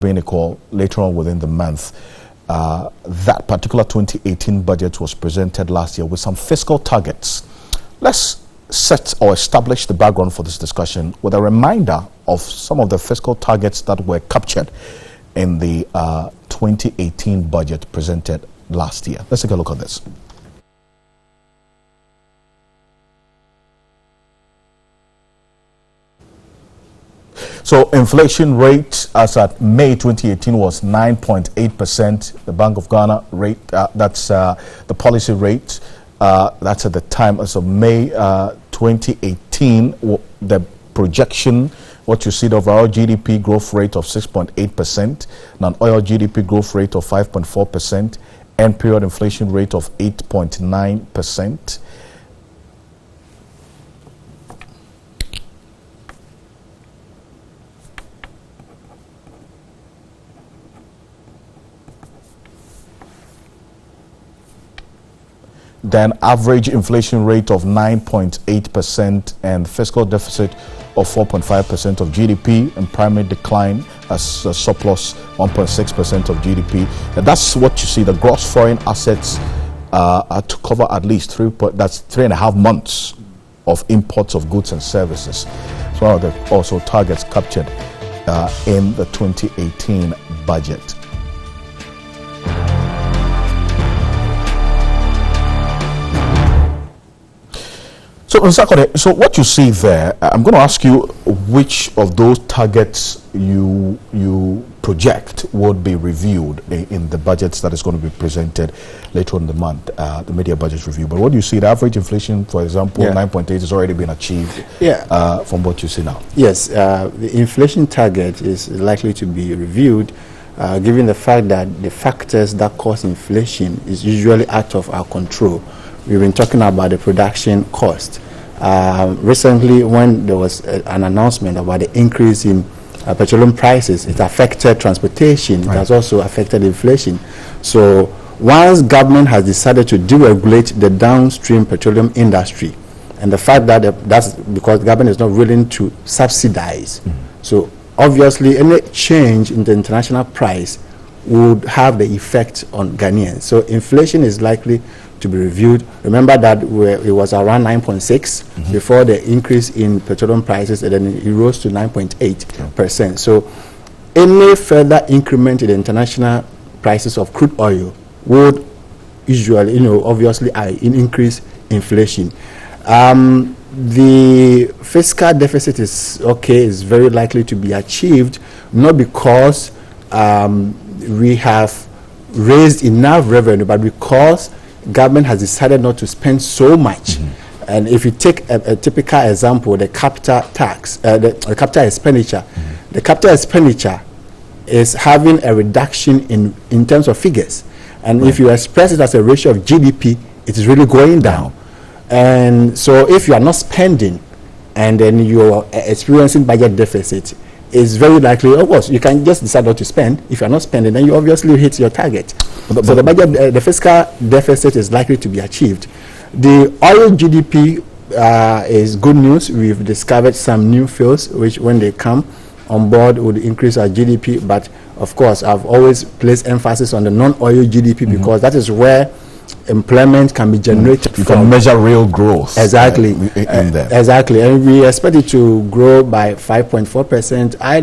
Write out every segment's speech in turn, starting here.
bring a call later on within the month. That particular 2018 budget was presented last year with some fiscal targets. Let's set or establish the background for this discussion with a reminder of some of the fiscal targets that were captured in the 2018 budget presented last year. Let's take a look at this. So inflation rate as at May 2018 was 9.8%. The Bank of Ghana rate, that's the policy rate. That's at the time as of May 2018. The projection, what you see, the overall GDP growth rate of 6.8%, non-oil GDP growth rate of 5.4%, end period inflation rate of 8.9%. Then average inflation rate of 9.8% and fiscal deficit of 4.5% of GDP, and primary decline as a surplus 1.6% of GDP. And that's what you see. The gross foreign assets are to cover at least that's 3.5 months of imports of goods and services. It's one of the also targets captured in the 2018 budget. So what you see there, I'm going to ask you which of those targets you project would be reviewed in the budgets that is going to be presented later in the month, the media budget review. But what do you see? The average inflation, for example, 9.8 has already been achieved from what you see now. Yes, the inflation target is likely to be reviewed given the fact that the factors that cause inflation is usually out of our control. We've been talking about the production cost. Recently, when there was an announcement about the increase in petroleum prices, it affected transportation. Right. It has also affected inflation. So once government has decided to deregulate the downstream petroleum industry, and the fact that that's because the government is not willing to subsidize. So obviously, any change in the international price would have the effect on Ghanaians. So inflation is likely to be reviewed. Remember that it was around 9.6 before the increase in petroleum prices, and then it rose to 9.8%. So any further increment in the international prices of crude oil would usually, obviously increase inflation. The fiscal deficit is very likely to be achieved, not because we have raised enough revenue, but because government has decided not to spend so much. And if you take a typical example, the capital tax, the capital expenditure, the capital expenditure is having a reduction in terms of figures. And if you express it as a ratio of GDP, it is really going down. And so if you are not spending and then you're experiencing budget deficit, it's very likely, of course, you can just decide not to spend. If you're not spending, then you obviously hit your target. So the budget, the fiscal deficit is likely to be achieved. The oil GDP is good news. We've discovered some new fields, which when they come on board would increase our GDP. But of course, I've always placed emphasis on the non-oil GDP because that is where employment can be generated. You can measure real growth. Exactly. In there. Exactly. And we expect it to grow by 5.4%. I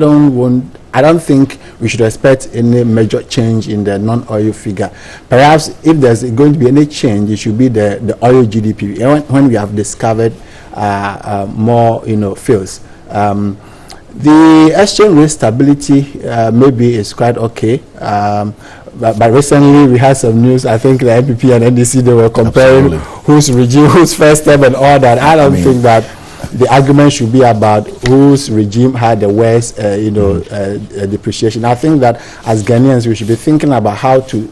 don't think we should expect any major change in the non-oil figure. Perhaps if there's going to be any change, it should be the oil GDP. When we have discovered more, fields. The exchange rate stability maybe is quite okay. But recently we had some news. I think the NPP and NDC, they were comparing whose regime, whose first term and all that. I don't think that the argument should be about whose regime had the worst, depreciation. I think that as Ghanaians, we should be thinking about how to,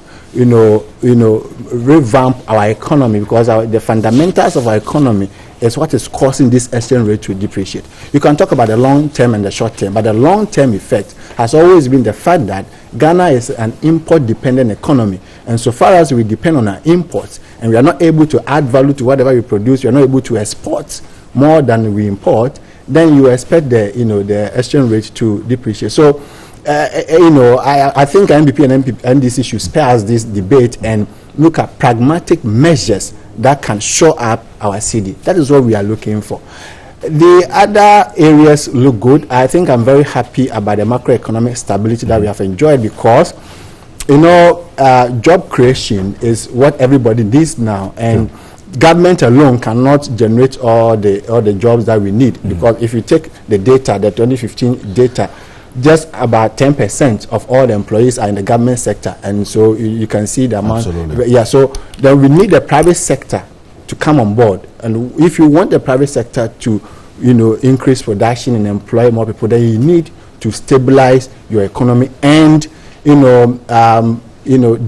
revamp our economy, because the fundamentals of our economy is what is causing this exchange rate to depreciate. You can talk about the long term and the short term, but the long term effect has always been the fact that Ghana is an import dependent economy, and so far as we depend on our imports and we are not able to add value to whatever we produce, we are not able to export more than we import, then you expect the exchange rate to depreciate. So I think NPP and NDC should spare us this debate and look at pragmatic measures that can shore up our city. That is what we are looking for. The other areas look good. I think I'm very happy about the macroeconomic stability that we have enjoyed, because job creation is what everybody needs now, and government alone cannot generate all the jobs that we need. Because if you take the data, the 2015 data, just about 10% of all the employees are in the government sector, and so you can see the amount. Absolutely. Yeah, so then we need the private sector to come on board, and if you want the private sector to increase production and employ more people, then you need to stabilize your economy and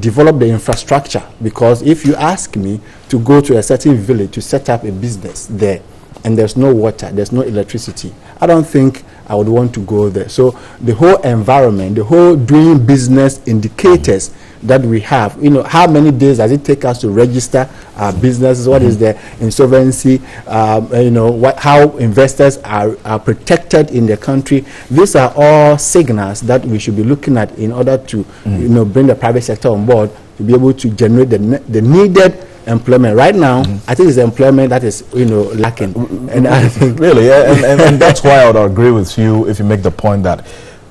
develop the infrastructure. Because if you ask me to go to a certain village to set up a business there, and there's no water, there's no electricity, I don't think I would want to go there. So the whole environment, the whole doing business indicators that we have, how many days does it take us to register our businesses? What is the insolvency? How investors are protected in the country? These are all signals that we should be looking at in order to bring the private sector on board to be able to generate the needed employment. Right now, I think it's the employment that is lacking, and I think really, and that's why I would agree with you if you make the point that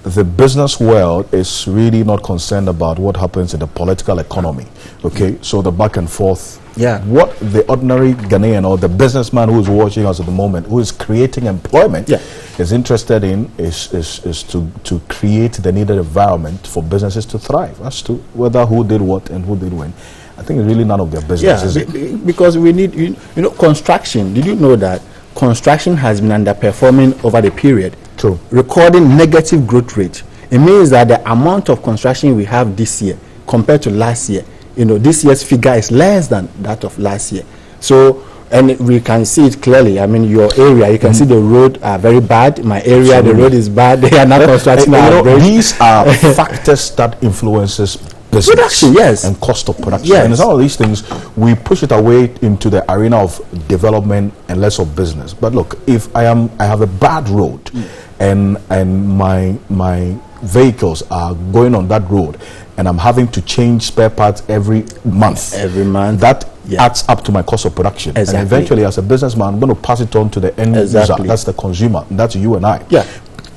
the business world is really not concerned about what happens in the political economy. Okay, so the back and forth. Yeah. What the ordinary Ghanaian or the businessman who is watching us at the moment, who is creating employment, is interested in is to create the needed environment for businesses to thrive. As to whether who did what and who did when, I think it's really none of their business, is it? Because we need, construction. Did you know that construction has been underperforming over the period? True. Recording negative growth rate. It means that the amount of construction we have this year compared to last year, this year's figure is less than that of last year. So, and we can see it clearly. I mean, your area, you can see the road are very bad. My area, the road is bad. They are not constructing our bridge. These are factors that influences business, production, yes, and cost of production. Yes. And some of these things, we push it away into the arena of development and less of business. But look, if I have a bad road, and my vehicles are going on that road, and I'm having to change spare parts every month, that adds up to my cost of production. Exactly. And eventually, as a businessman, I'm going to pass it on to the end user. That's the consumer. That's you and I. Yeah.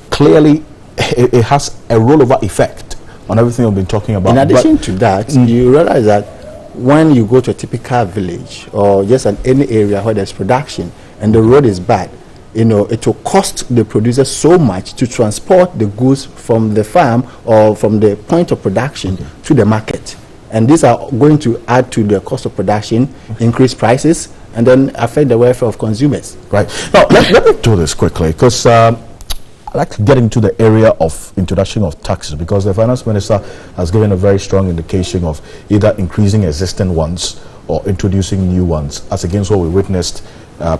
Clearly, it has a rollover effect on everything we've been talking about. In addition to that, you realize that when you go to a typical village or just in any area where there's production and the road is bad, it will cost the producer so much to transport the goods from the farm or from the point of production to the market. And these are going to add to the cost of production, increase prices, and then affect the welfare of consumers. Right. Now, let me do this quickly, because I'd like to get into the area of introduction of taxes, because the finance minister has given a very strong indication of either increasing existing ones or introducing new ones, as against what we witnessed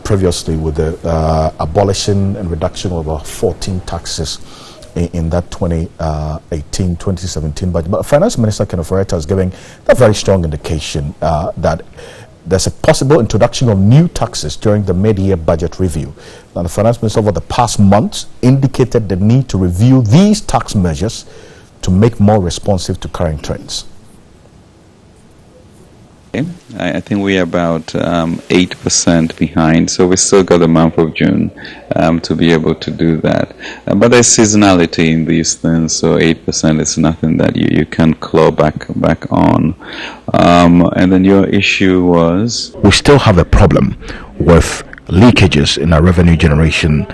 previously with the abolition and reduction of about 14 taxes in that 2018-2017 budget. But Finance Minister Kenneth Oreta has given a very strong indication that there's a possible introduction of new taxes during the mid-year budget review. Now, the Finance Minister over the past months indicated the need to review these tax measures to make more responsive to current trends. I think we are about 8% behind, so we still got the month of June to be able to do that. But there's seasonality in these things, so 8% is nothing that you can claw back on. And then your issue was? We still have a problem with leakages in our revenue generation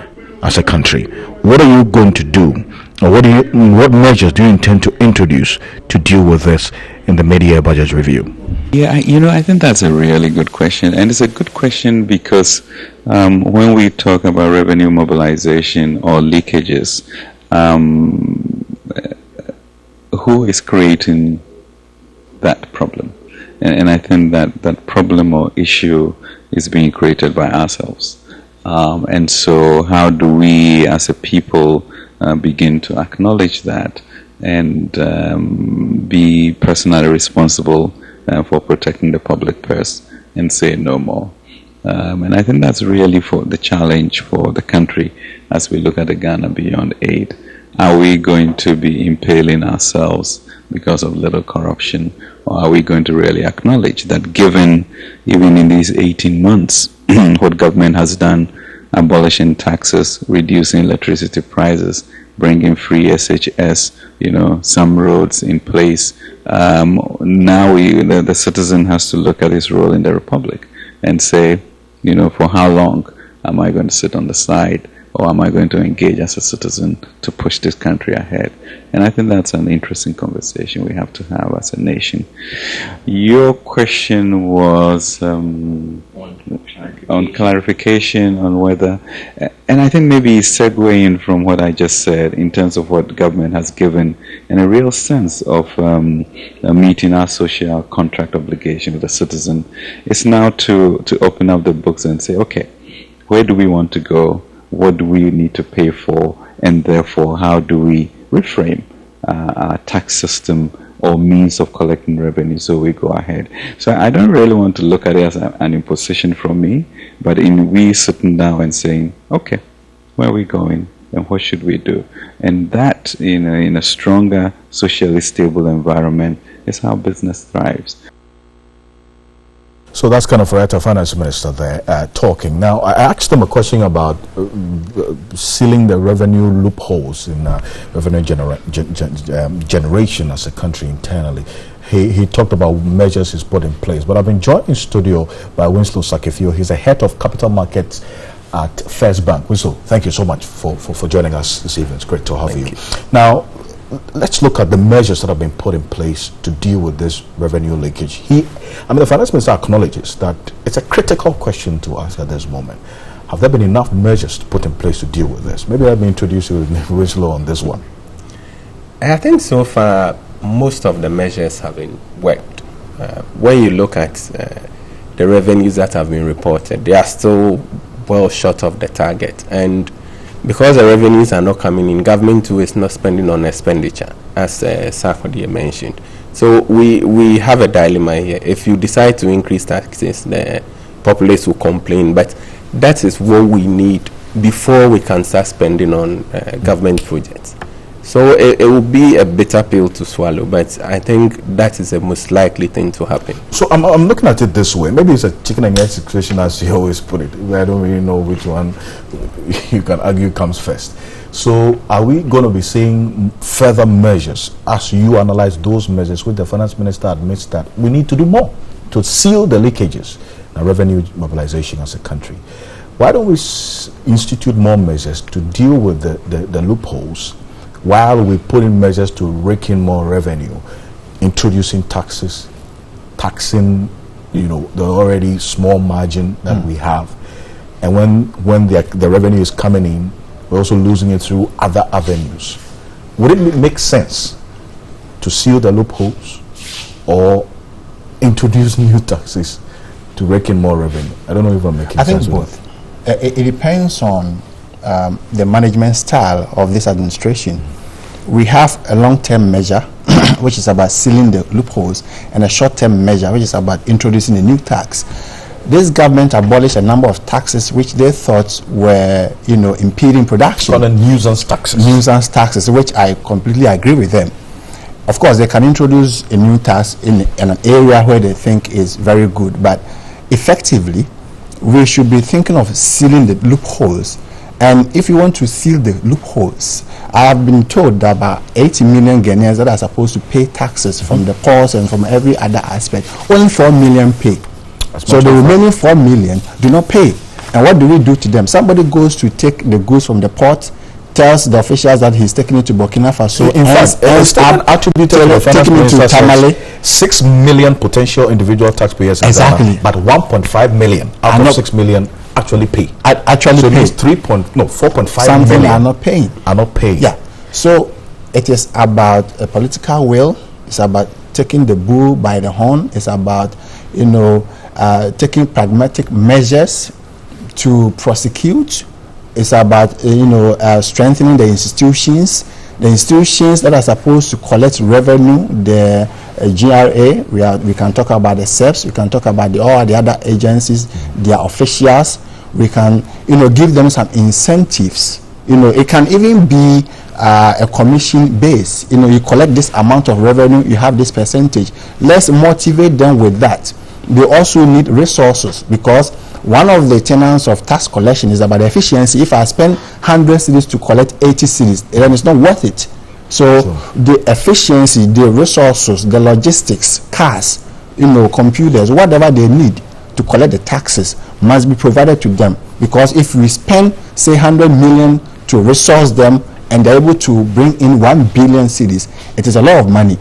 as a country. What are you going to do, or what measures do you intend to introduce to deal with this in the mid-year budget review? Yeah, I think that's a really good question, and it's a good question because when we talk about revenue mobilization or leakages, who is creating that problem? And I think that problem or issue is being created by ourselves. And so how do we as a people begin to acknowledge that and be personally responsible for protecting the public purse and say no more? And I think that's really for the challenge for the country as we look at the Ghana Beyond Aid. Are we going to be impaling ourselves because of little corruption? Or are we going to really acknowledge that given, even in these 18 months, what government has done, abolishing taxes, reducing electricity prices, bringing free SHS, some roads in place. Now the citizen has to look at his role in the republic and say, for how long am I going to sit on the side, or am I going to engage as a citizen to push this country ahead? And I think that's an interesting conversation we have to have as a nation. Your question was on clarification on whether, and I think maybe segueing from what I just said in terms of what government has given in a real sense of meeting our social contract obligation with the citizen, it's now to open up the books and say, okay, where do we want to go? What do we need to pay for? And therefore, how do we reframe our tax system or means of collecting revenue so we go ahead? So I don't really want to look at it as an imposition from me, but in we sitting down and saying, okay, where are we going and what should we do? And that, in a stronger, socially stable environment is how business thrives. So that's kind of right, our finance minister there talking. Now, I asked him a question about sealing the revenue loopholes in revenue generation as a country internally. He talked about measures he's put in place. But I've been joined in studio by Winslow Sakifio. He's the head of capital markets at First Bank. Winslow, thank you so much for joining us this evening. It's great to have you. Now, let's look at the measures that have been put in place to deal with this revenue leakage. The finance minister acknowledges that it's a critical question to ask at this moment. Have there been enough measures to put in place to deal with this? Maybe let me introduce you with Winslow on this one. I think so far most of the measures have been worked. When you look at the revenues that have been reported, they are still well short of the target, and because the revenues are not coming in, government too is not spending on expenditure, as Sarkodie mentioned. So we have a dilemma here. If you decide to increase taxes, the populace will complain, but that is what we need before we can start spending on government projects. So it will be a bitter pill to swallow, but I think that is the most likely thing to happen. So I'm looking at it this way. Maybe it's a chicken and egg situation, as you always put it. I don't really know which one you can argue comes first. So are we going to be seeing further measures as you analyze those measures, which the finance minister admits that we need to do more to seal the leakages and revenue mobilization as a country? Why don't we institute more measures to deal with the loopholes, while we put in measures to rake in more revenue, introducing taxes, taxing, the already small margin that we have, and when the revenue is coming in, we're also losing it through other avenues. Would it make sense to seal the loopholes or introduce new taxes to rake in more revenue? I don't know if I'm making sense. I think both. It depends on the management style of this administration. We have a long-term measure which is about sealing the loopholes, and a short-term measure which is about introducing a new tax. This government abolished a number of taxes which they thought were, impeding production. Called nuisance taxes. Nuisance taxes, which I completely agree with them. Of course, they can introduce a new tax in an area where they think is very good, but effectively, we should be thinking of sealing the loopholes. And if you want to seal the loopholes, I have been told that about 80 million Ghanaians that are supposed to pay taxes from the ports and from every other aspect, only 4 million pay. So the remaining 4 million do not pay. And what do we do to them? Somebody goes to take the goods from the port, tells the officials that he's taking it to Burkina Faso. In fact, attributed to Tamale. 6 million potential individual taxpayers in Ghana, but 1.5 million out of 6 million actually pay. So there's 4.5 million are not paying. Yeah. So it is about a political will. It's about taking the bull by the horn. It's about taking pragmatic measures to prosecute. It's about strengthening the institutions that are supposed to collect revenue. The GRA, we can talk about the SEPs, we can talk about all the other agencies, their officials. We can give them some incentives It can even be a commission base. You collect this amount of revenue, you have this percentage. Let's motivate them with that. They also need resources, because one of the tenets of tax collection is about efficiency. If I spend 100 cedis to collect 80 cedis, then it's not worth it. So the efficiency, the resources, the logistics, cars, computers, whatever they need to collect the taxes must be provided to them. Because if we spend, say, 100 million to resource them and they're able to bring in 1 billion cedis, it is a lot of money.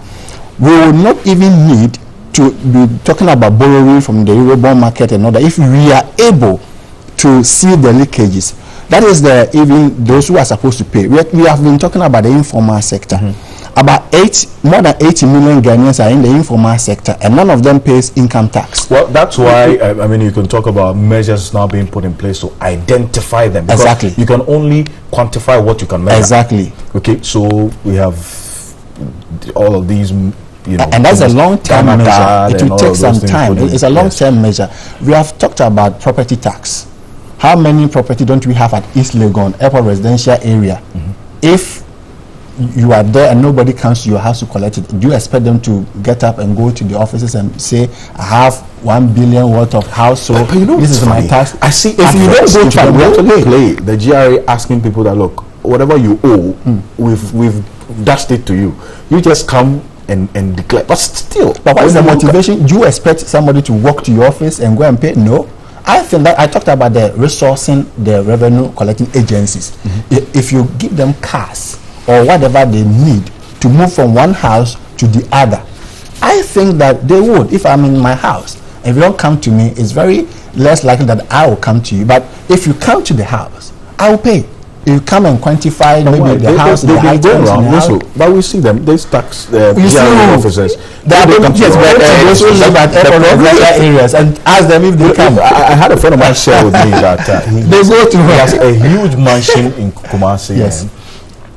We will not even need to be talking about borrowing from the Eurobond market and all that if we are able to see the leakages. That is even those who are supposed to pay. We have been talking about the informal sector. About more than 80 million Ghanaians are in the informal sector, and none of them pays income tax. Well, that's why you can talk about measures now being put in place to identify them. Exactly. You can only quantify what you can measure. Exactly. Okay, so we have all of these. And that's a long-term measure. It will take some time. It's a long-term measure. We have talked about property tax. How many property don't we have at East Legon, airport residential area? If you are there and nobody comes to your house to collect it, do you expect them to get up and go to the offices and say, I have 1 billion worth of house, so this is my tax? I see. If you don't go to the GRA asking people that, look, whatever you owe, we've dashed it to you. You just come and declare. But still, what is the motivation? Do you expect somebody to walk to your office and go and pay? No. I think that I talked about the resourcing the revenue collecting agencies. If you give them cars or whatever they need to move from one house to the other, I think that they would. If I'm in my house, if you don't come to me, it's very less likely that I will come to you. But if you come to the house, I will pay. You come and quantify maybe the house, the items in the house. But we see them, they tax the officers. Those who live at airport areas and ask them if they come. I had a friend of mine share with me that they go to he has a huge mansion in Kumasi. Yes.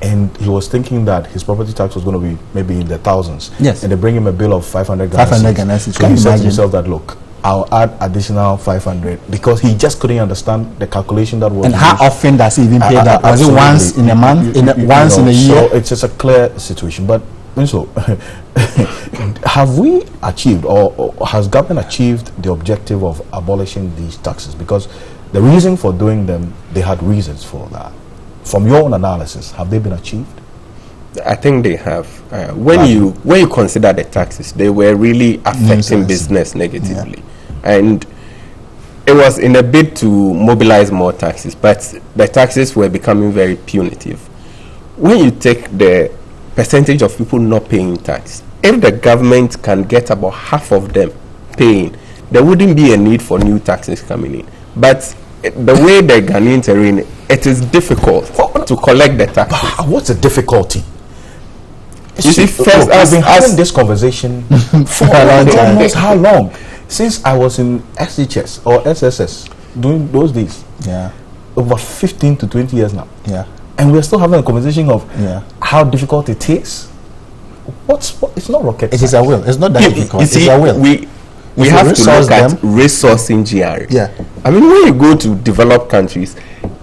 And he was thinking that his property tax was going to be maybe in the thousands. Yes. And they bring him a bill of 500 Ghana. So he said to himself that, look, I'll add additional 500 because he just couldn't understand the calculation that was. And how often does he even pay that? Was it once in a month? Once in a year? So it's just a clear situation. But so, have we achieved, or has government achieved the objective of abolishing these taxes? Because the reason for doing them, they had reasons for that. From your own analysis, have they been achieved? I think they have. When you consider the taxes, they were really affecting business negatively, and it was in a bid to mobilize more taxes. But the taxes were becoming very punitive. When you take the percentage of people not paying tax, if the government can get about half of them paying, there wouldn't be a need for new taxes coming in. But the way the Ghanaians are in, it is difficult to collect the taxes. What's the difficulty? You see, first, I've been having this conversation for a long time. Almost how long? Since I was in SHS or SSS, doing those days. Yeah. Over 15 to 20 years now. Yeah. And we're still having a conversation of how difficult it is. It's not rocket science. It is a will. It's not that difficult. It's a will. We have to look at resourcing GRA. Yeah. I mean, when you go to developed countries,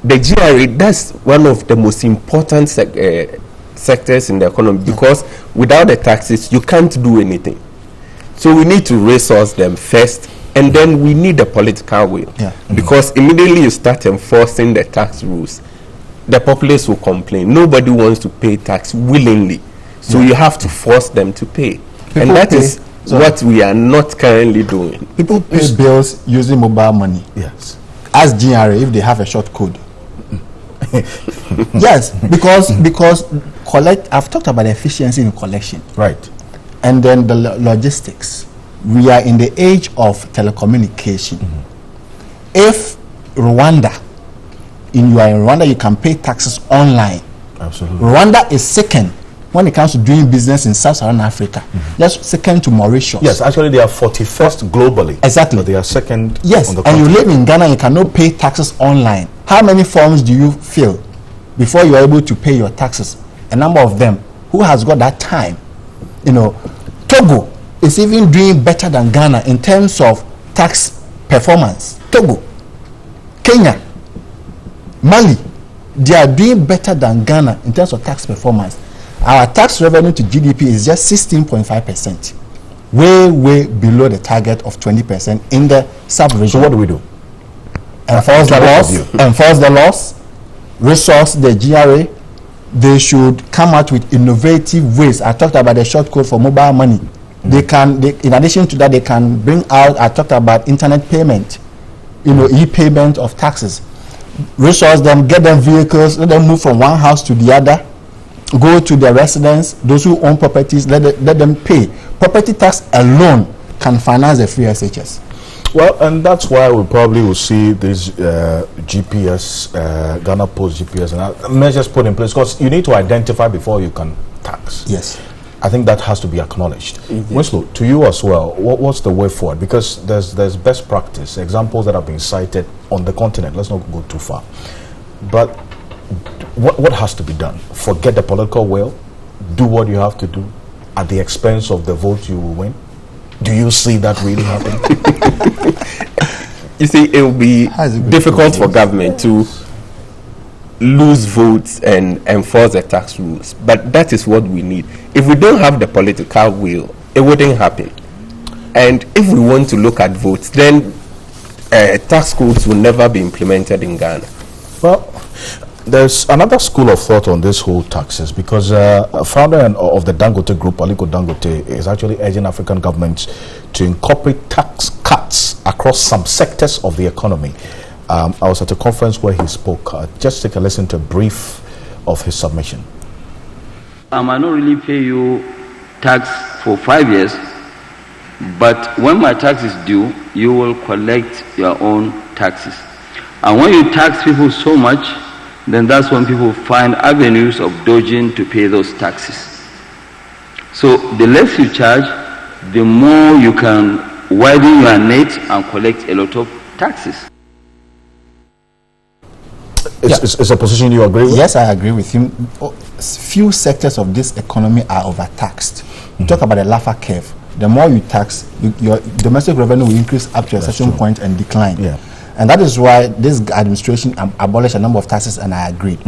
the GRA, that's one of the most important sectors in the economy, because without the taxes you can't do anything. So we need to resource them first, and then we need the political will. Because immediately you start enforcing the tax rules, the populace will complain. Nobody wants to pay tax willingly, so you have to force them to pay. And that is what we are not currently doing. People pay bills using mobile money. Yes. Ask GRA if they have a short code. Yes, because collect. I've talked about efficiency in collection, right? And then the logistics. We are in the age of telecommunication. If Rwanda, you are in Rwanda, you can pay taxes online. Absolutely. Rwanda is second when it comes to doing business in Sub-Saharan Africa. That's second to Mauritius. Yes, actually they are 41st globally. Exactly. But they are second. Yes, on the and you live in Ghana, you cannot pay taxes online. How many forms do you fill before you are able to pay your taxes? A number of them. Who has got that time? Togo is even doing better than Ghana in terms of tax performance. Togo, Kenya, Mali, they are doing better than Ghana in terms of tax performance. Our tax revenue to GDP is just 16.5%, way below the target of 20% in the sub-region. So what do we do? Enforce the laws, resource the GRA. They should come out with innovative ways. I talked about the short code for mobile money. They can, in addition to that, they can bring out, I talked about internet payment, e-payment of taxes. Resource them, get them vehicles, let them move from one house to the other, go to their residents, those who own properties, let them pay. Property tax alone can finance the free SHS. Well, and that's why we probably will see this GPS, Ghana Post GPS, and measures put in place, because you need to identify before you can tax. Yes. I think that has to be acknowledged. Winslow, to you as well, what's the way forward? Because there's best practice, examples that have been cited on the continent. Let's not go too far. But what has to be done? Forget the political will, do what you have to do at the expense of the vote you will win? Do you see that really happening? You see, it will be difficult for government to lose votes and enforce the tax rules, but that is what we need. If we don't have the political will, it wouldn't happen. And if we want to look at votes, then tax codes will never be implemented in Ghana. Well, there's another school of thought on this whole taxes, because a founder of the Dangote Group, Aliko Dangote, is actually urging African governments to incorporate tax cuts across some sectors of the economy. I was at a conference where he spoke. Just take a listen to a brief of his submission. I might not really pay you tax for 5 years, but when my tax is due, you will collect your own taxes. And when you tax people so much, then that's when people find avenues of dodging to pay those taxes. So the less you charge, the more you can widen your net and collect a lot of taxes. Is a position you agree with? Yes, I agree with him. Few sectors of this economy are overtaxed. You talk about the Laffer curve. The more you tax, your domestic revenue will increase up to a certain point and decline. Yeah. And that is why this administration abolished a number of taxes, and I agreed.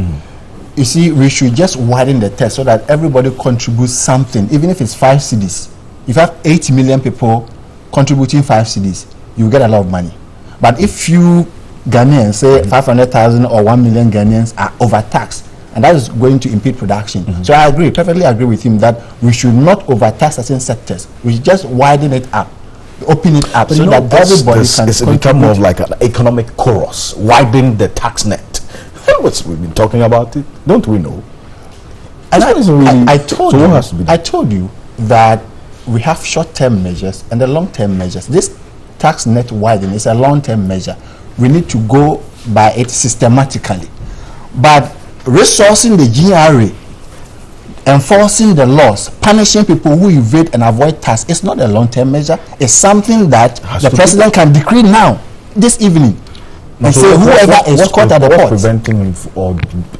You see, we should just widen the test so that everybody contributes something, even if it's 5 cedis. If you have 8 million people contributing 5 cedis, you get a lot of money. But if few Ghanaians, say 500,000 or 1 million Ghanaians, are overtaxed, and that is going to impede production. So I agree, perfectly agree with him that we should not overtax certain sectors. We should just widen it up, open it up, so that everybody can it's become more of like an economic chorus, widen the tax net. We've been talking about it, don't we know? And I told you that we have short-term measures and the long-term measures. This tax net widening is a long-term measure. We need to go by it systematically. But resourcing the GRA, enforcing the laws, punishing people who evade and avoid tax, it's not a long-term measure. It's something that the president can decree now, this evening, and say whoever is caught at the port. What's preventing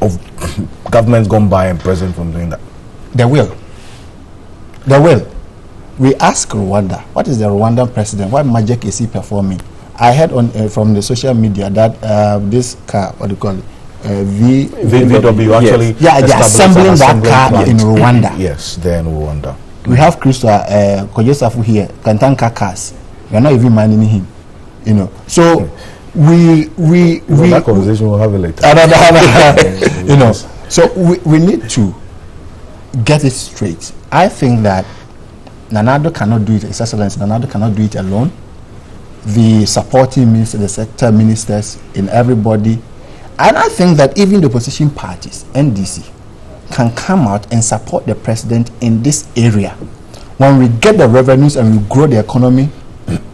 of governments gone by and president from doing that? They will. We ask Rwanda, what is the Rwandan president? What magic is he performing? I heard from the social media that this car, what do you call it? VW actually. Yeah, they're assembling that car in Rwanda. Yes, they're in Rwanda. We have Christopher Kojesafu here, Kantanka cars. We're not even minding him, So that conversation we'll have it later. So we need to get it straight. I think that Nanado cannot do it, His Excellency Nanado cannot do it alone. The supporting ministers, the sector ministers, in everybody. And I think that even the opposition parties, NDC, can come out and support the president in this area. When we get the revenues and we grow the economy,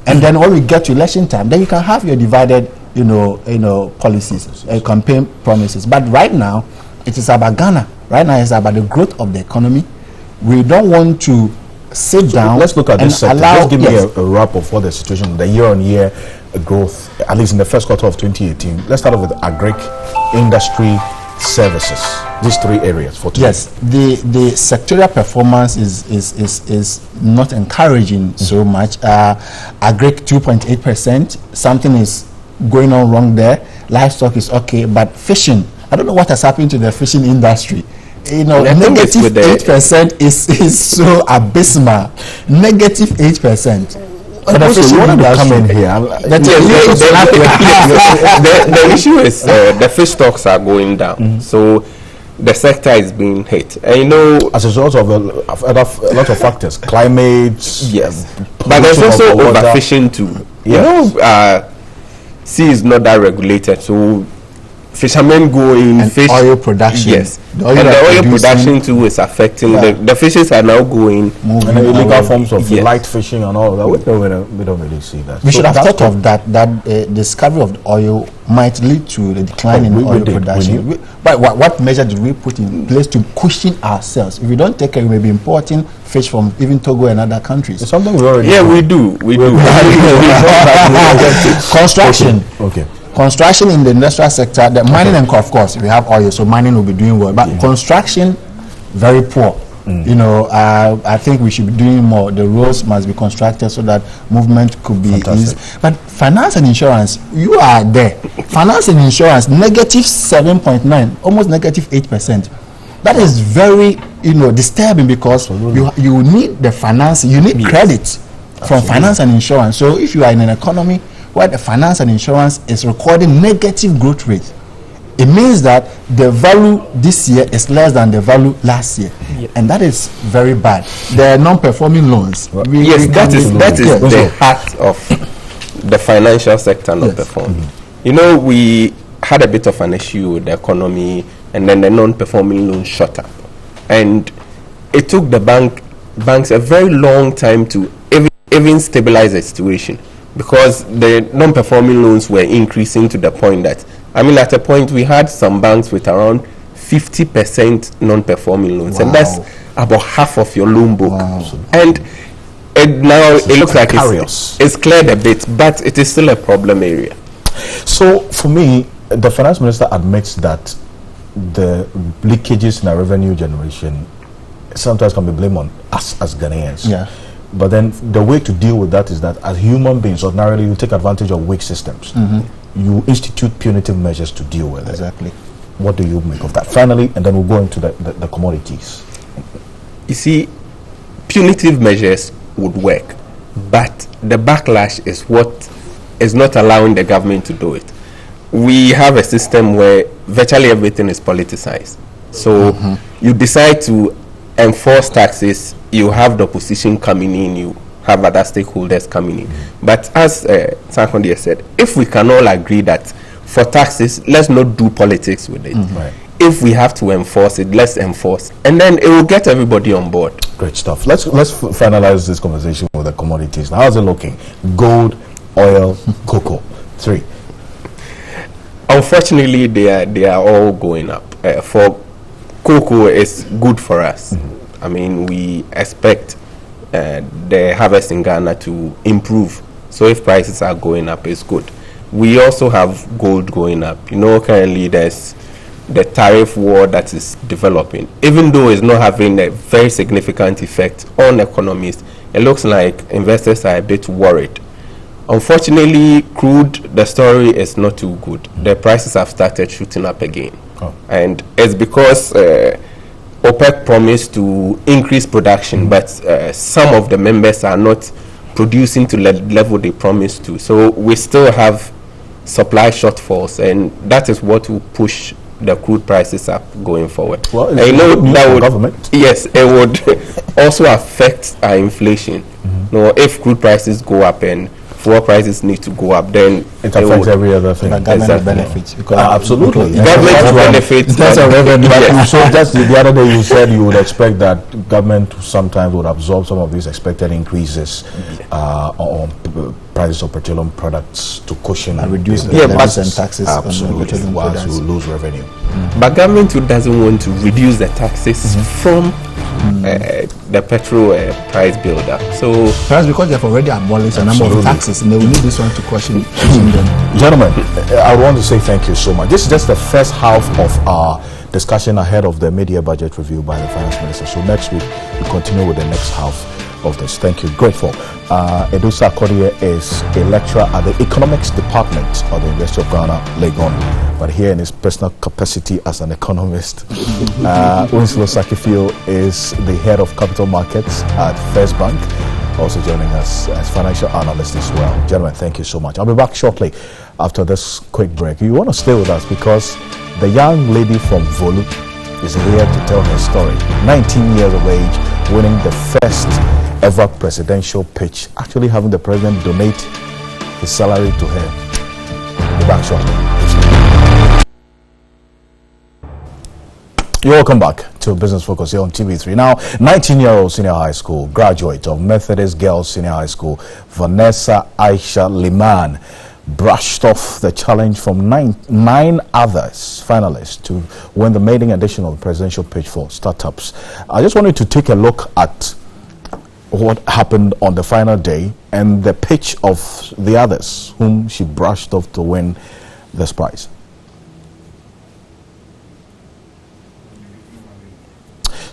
and then when we get to election time, then you can have your divided, policies, campaign promises. But right now, it is about Ghana. Right now, it's about the growth of the economy. We don't want to sit down. Let's look at this sector. Just give me a wrap of what the situation, the year-on-year growth, at least in the first quarter of 2018. Let's start off with agric, industry, services. These 3 areas for today. Yes, the sectorial performance is not encouraging so much. Agric 2.8%. Something is going on wrong there. Livestock is okay, but fishing I don't know what has happened to the fishing industry. You know, I think it's negative with the- 8% is so abysmal. Negative 8%. But also, you wanted to come in here. The issue is the fish stocks are going down, so the sector is being hit. And you know, as a result of a lot of factors, climate, yes, but there's pollution also of the water. overfishing too. You Yes. know, sea is not that regulated, so fishermen go in And fish oil production. Yes, The oil and are the oil producing- production too is affecting the fishes are now going. moving and the illegal away. forms of Yes. light fishing and all that. We don't really see that. We So should have that's thought of that discovery of the oil might lead to the decline in we oil did, production. But what measure did we put in place to cushion ourselves? If we don't take care, we may be importing fish from even Togo and other countries. It's something we already Yeah, do. we do. Construction. Okay. Construction in the industrial sector, the mining and of course we have oil, so mining will be doing well. But construction, very poor. You know, I think we should be doing more. The roads must be constructed so that movement could be easy. But finance and insurance, you are there. Finance and insurance, negative 7.9, almost negative 8%. That is very, disturbing because you need the finance, you need credit from finance and insurance. So if you are in an economy where the finance and insurance is recording negative growth rate, it means that the value this year is less than the value last year, and that is very bad. The non-performing loans. Yes, that is Yes. the heart of the financial sector not Yes. performing. You know, we had a bit of an issue with the economy, and then the non-performing loans shot up, and it took the banks a very long time to even stabilize the situation, because the non-performing loans were increasing to the point that, I mean, at a point we had some banks with around 50% non-performing loans, and that's about half of your loan book. And now it looks like it's cleared a bit, but it is still a problem area. So for me, the finance minister admits that the leakages in our revenue generation sometimes can be blamed on us as Ghanaians. Yeah. But then the way to deal with that is that as human beings, ordinarily you take advantage of weak systems. You institute punitive measures to deal with it. Exactly. What do you make of that? Finally, and then we'll go into the commodities. You see, punitive measures would work, but the backlash is what is not allowing the government to do it. We have a system where virtually everything is politicized. So you decide to enforce taxes, you have the opposition coming in, you have other stakeholders coming in. But as Sankondia said, if we can all agree that for taxes, let's not do politics with it. Right. If we have to enforce it, let's enforce, and then it will get everybody on board. Great stuff. Let's finalize this conversation with the commodities. Now, how's it looking? Gold, oil, cocoa. 3. Unfortunately, they are all going up. For cocoa, it's good for us. I mean, we expect the harvest in Ghana to improve. So if prices are going up, it's good. We also have gold going up. You know, currently there's the tariff war that is developing. Even though it's not having a very significant effect on economies, it looks like investors are a bit worried. Unfortunately, crude, the story is not too good. The prices have started shooting up again. And it's because OPEC promised to increase production, but some of the members are not producing to the level they promised to. So we still have supply shortfalls, and that is what will push the crude prices up going forward. Well, I know that would, government. yes, it would also affect our inflation. No, if crude prices go up and fuel prices need to go up, then It affects every other thing. The government Exactly. benefits. Because Absolutely. government benefits. That's a revenue. Yes. So just the other day you said you would expect that government sometimes would absorb some of these expected increases on prices of petroleum products to cushion And reduce the the Yeah, levies but- and taxes on the absolutely, petroleum whilst products. you lose revenue. But government who doesn't want to reduce the taxes from the petrol price build-up. So Perhaps because they've already abolished a number of taxes, and they will need this one to cushion them. Gentlemen, I want to say thank you so much. This is just the first half of our discussion ahead of the mid-year budget review by the finance minister. So next week we continue with the next half of this. Thank you. Grateful. Edusa Kodie is a lecturer at the Economics Department of the University of Ghana, Legon. But here in his personal capacity as an economist, Winslow Sakifio is the head of capital markets at First Bank, also joining us as financial analyst as well. Gentlemen, thank you so much. I'll be back shortly after this quick break. You want to stay with us because the young lady from Volu is here to tell her story. 19 years of age, winning the first ever presidential pitch, actually having the president donate his salary to her. Be back shortly. You're welcome back to Business Focus here on TV3. Now, 19-year-old senior high school graduate of Methodist Girls Senior High School, Vanessa Aisha Liman, brushed off the challenge from nine others finalists to win the maiden edition of the presidential pitch for startups. I just wanted to take a look at what happened on the final day and the pitch of the others whom she brushed off to win this prize.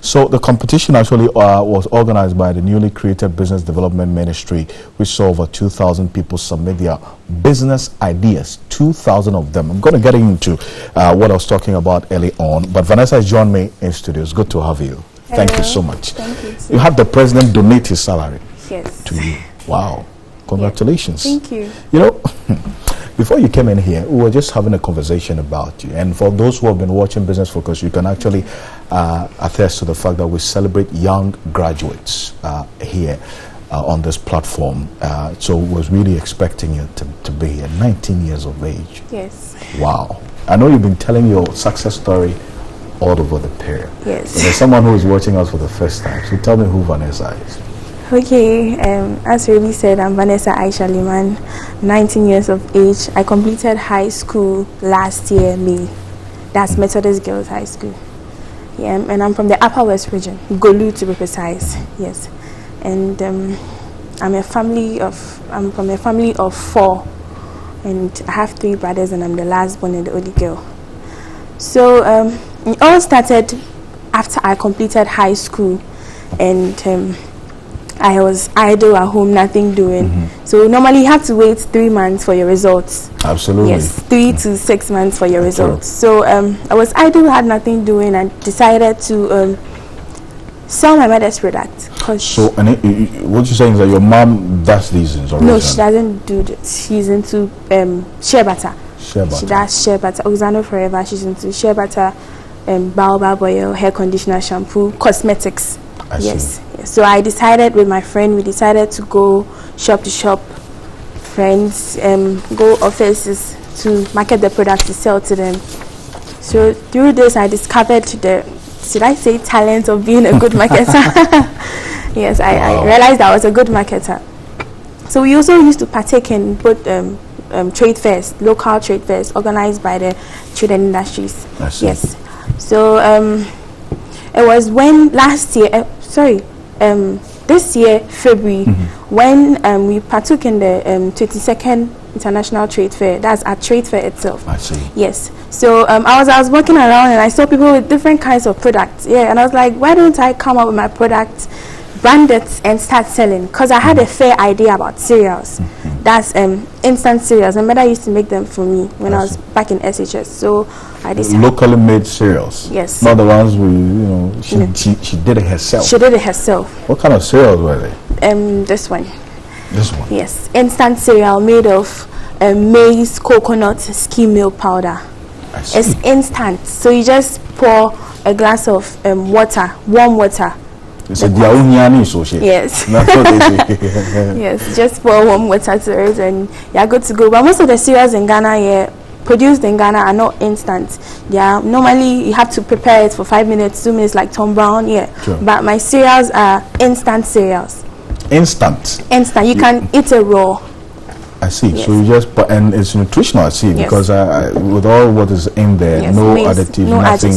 So the competition actually was organized by the newly created Business Development Ministry, which saw over 2,000 people submit their business ideas, 2,000 of them. I'm going to get into what I was talking about early on, but Vanessa has joined me in studio. It's good to have you. Hello. Thank you so much. Thank you. You had the president donate his salary Yes. to you. Wow. Congratulations. Thank you. You know, before you came in here, we were just having a conversation about you. And for those who have been watching Business Focus, you can actually attest to the fact that we celebrate young graduates here on this platform. So I was really expecting you to be here, 19 years of age. Yes. Wow. I know you've been telling your success story all over the period. Yes. But there's someone who is watching us for the first time. So tell me who Vanessa is. Okay, as Ruby said, I'm Vanessa Aisha Liman, 19 years of age. I completed high school last year, May. That's Methodist Girls High School. Yeah, and I'm from the Upper West region, Golu to be precise. Yes, and I'm from a family of 4, and I have 3 brothers, and I'm the last born and the only girl. So it all started after I completed high school, and I was idle at home, nothing doing. So normally you have to wait 3 months for your results. Absolutely. Yes, 3 to 6 months for your results. So I was idle, had nothing doing, and decided to sell my mother's product. So, what you're saying is that your mom does these things already? No, she doesn't do that. She's into shea butter. Shea butter. She does shea butter. Oxano Forever. She's into shea butter, baobab oil, hair conditioner, shampoo, cosmetics. I yes. So I decided with my friend, we decided to go shop to shop, friends, go offices to market the products to sell to them. So through this, I discovered should I say talent of being a good marketer? Yes, I realized I was a good marketer. So we also used to partake in both trade fairs, local trade fairs organized by the Trade and Industries. Yes. So it was when this year, February, when we partook in the 22nd International Trade Fair. That's at Trade Fair itself. I see. Yes. So I was walking around and I saw people with different kinds of products. Yeah, and I was like, why don't I come up with my product, brand it, and start selling? Because I had a fair idea about cereals. That's instant cereals. My mother used to make them for me when I was back in SHS. So I decided. Locally made cereals. Yes. Not the ones she did it herself. She did it herself. What kind of cereals were they? This one. This one. Yes, instant cereal made of maize, coconut, skim milk powder. I see. It's instant, so you just pour a glass of water, warm water. It's a diaunyani associate. Yes. That's what they say. Yes, just pour warm water to it and you're good to go. But most of the cereals in Ghana produced in Ghana are not instant. Yeah, normally you have to prepare it for 5 minutes, 2 minutes, like Tom Brown. Yeah, sure. But my cereals are instant cereals. Instant. You can eat it raw. I see. Yes. So you just and it's nutritional. I see, because with all what is in there, no additives, nothing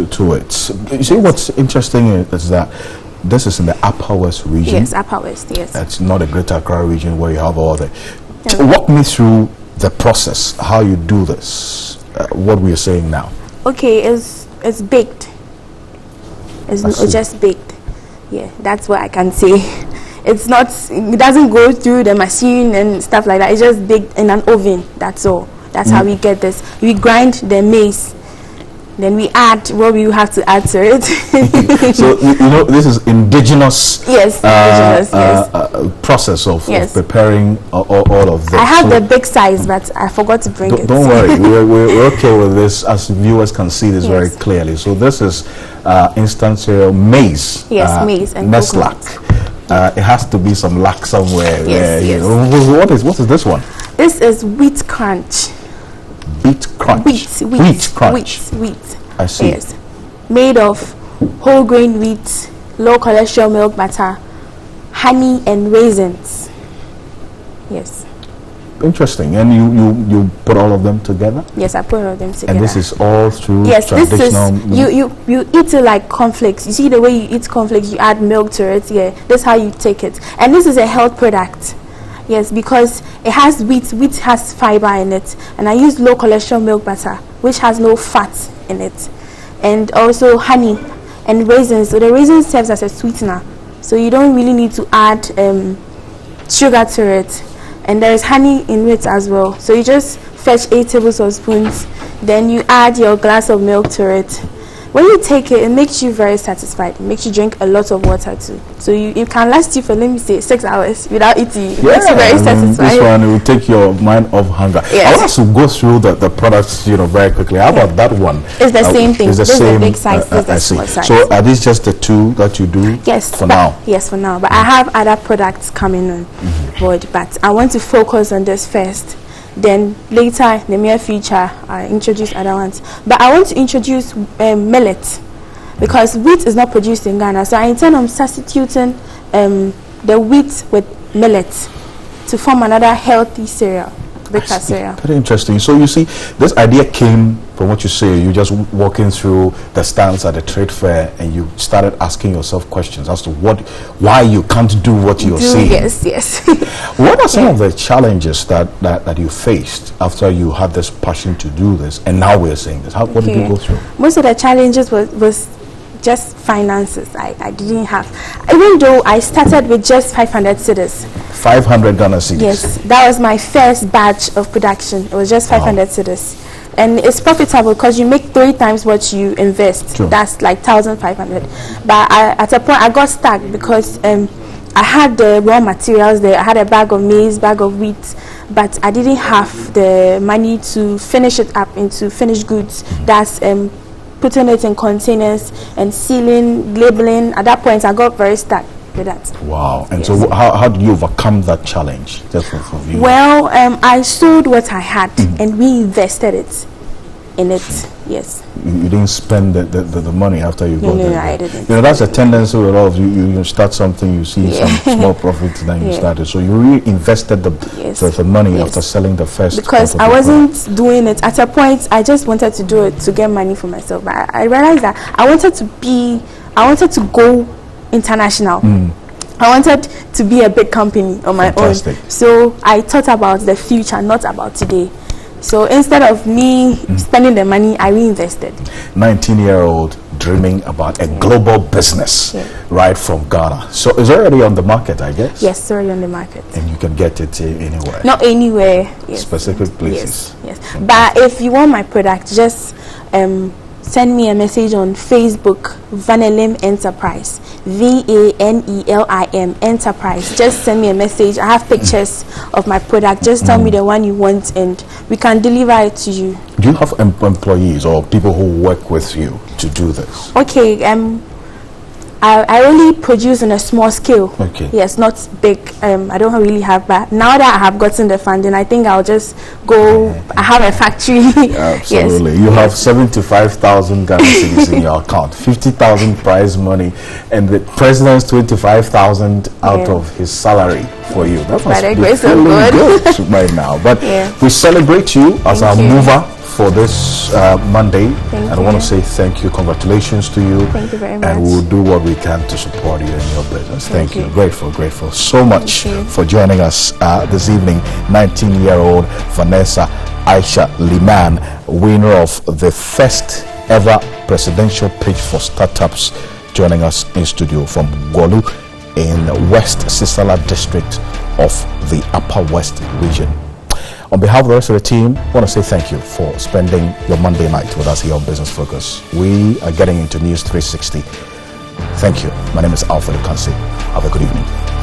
to it. You see, what's interesting is that this is in the Upper West region. Yes, Upper West. Yes. It's not a Greater Accra region where you have all the. Walk me through the process, how you do this, what we are saying now. Okay, it's baked. It's just baked. Yeah, that's what I can say. It's not, it doesn't go through the machine and stuff like that. It's just baked in an oven. That's all. That's how we get this. We grind the maize, then we add what we have to add to it. So this is indigenous. Yes, process of preparing all of this. I have the big size, but I forgot to bring it. Don't worry, we're okay with this. As viewers can see this very clearly. So this is instant cereal maize. Yes, maize and Neslac. It has to be some lac somewhere. Yes. What is this one? This is wheat crunch. Wheat crunch. Wheat crunch. Wheat. I see. Yes. Made of whole grain wheat, low cholesterol milk butter, honey and raisins. Yes. Interesting. And you put all of them together? Yes, I put all of them together. And this is all through traditional. This is you eat it like cornflakes. You see the way you eat cornflakes, you add milk to it. Yeah, that's how you take it. And this is a health product. Yes, because it has wheat. Wheat has fiber in it, and I use low cholesterol milk butter, which has no fat in it, and also honey and raisins. So the raisins serves as a sweetener, so you don't really need to add sugar to it. And there is honey in it as well. So you just fetch 8 tablespoons, then you add your glass of milk to it. When you take it, it makes you very satisfied. It makes you drink a lot of water too. So it can last you for, let me say, 6 hours without eating. It makes you very satisfied. This one will take your mind off hunger. Yes. I want us to go through the products, very quickly. How about that one? It's the same thing. It's the this same. Is the big size. This is the small size. So are these just the two that you do? Yes. For now. Yes, for now. But I have other products coming on board. But I want to focus on this first. Then later, in the near future, I introduce other ones. But I want to introduce millet, because wheat is not produced in Ghana. So I intend on substituting the wheat with millet to form another healthy cereal, breakfast cereal. Very interesting. So you see, this idea came from what you say. You just walking through the stands at the trade fair, and you started asking yourself questions as to why you can't do what you're saying. Yes. What are some of the challenges that you faced after you had this passion to do this, and now we're saying this? What did you go through? Most of the challenges was just finances. I didn't have, even though I started with just 500 cedis. 500 Ghana cedis. Yes, that was my first batch of production. It was just 500 cedis. And it's profitable because you make 3 times what you invest. True. That's like 1,500. But at a point I got stuck because I had the raw materials there. I had a bag of maize, bag of wheat, but I didn't have the money to finish it up into finished goods. That's putting it in containers and sealing, labeling. At that point I got very stuck with that. Wow. And so how did you overcome that challenge? Just for you? Well, I sold what I had and reinvested it in it. Yes. You didn't spend the money after you got it. No, I didn't. That's a tendency with all of you. You start something, you see some small profit, then you started. So you reinvested the money after selling the first. Because I wasn't doing it at a point. I just wanted to do it to get money for myself. But I realized that I wanted to go international. I wanted to be a big company on my own. So I thought about the future, not about today. So instead of me spending the money, I reinvested. 19-year-old dreaming about a global business right from Ghana. So it's already on the market, I guess? Yes, it's already on the market. And you can get it anywhere? Not anywhere. Yes. Specific places? Yes. Okay. But if you want my product, just send me a message on Facebook, Vanelim Enterprise, VANELIM Enterprise. Just send me a message. I have pictures of my product. Just tell me the one you want and we can deliver it to you. Do you have employees or people who work with you to do this? Okay, I only produce on a small scale. Okay. Yes, not big. I don't really have, but now that I have gotten the funding, I think I'll just go. I have a factory. Absolutely. Yes. You have 75,000 Ghana cedis in your account, 50,000 prize money, and the president's 25,000 out of his salary for you. That must be feeling good right now. But we celebrate you as our mover for this Monday. And I want to say thank you, congratulations to you. Thank you very much. And we'll do what we can to support you in your business. Thank you. Grateful so much for joining us this evening. 19-year-old Vanessa Aisha Liman, winner of the first ever presidential pitch for startups joining us in studio from Gwolu in West Sisala district of the Upper West region. On behalf of the rest of the team, I want to say thank you for spending your Monday night with us here on Business Focus. We are getting into News 360. Thank you. My name is Alfred Kansi. Have a good evening.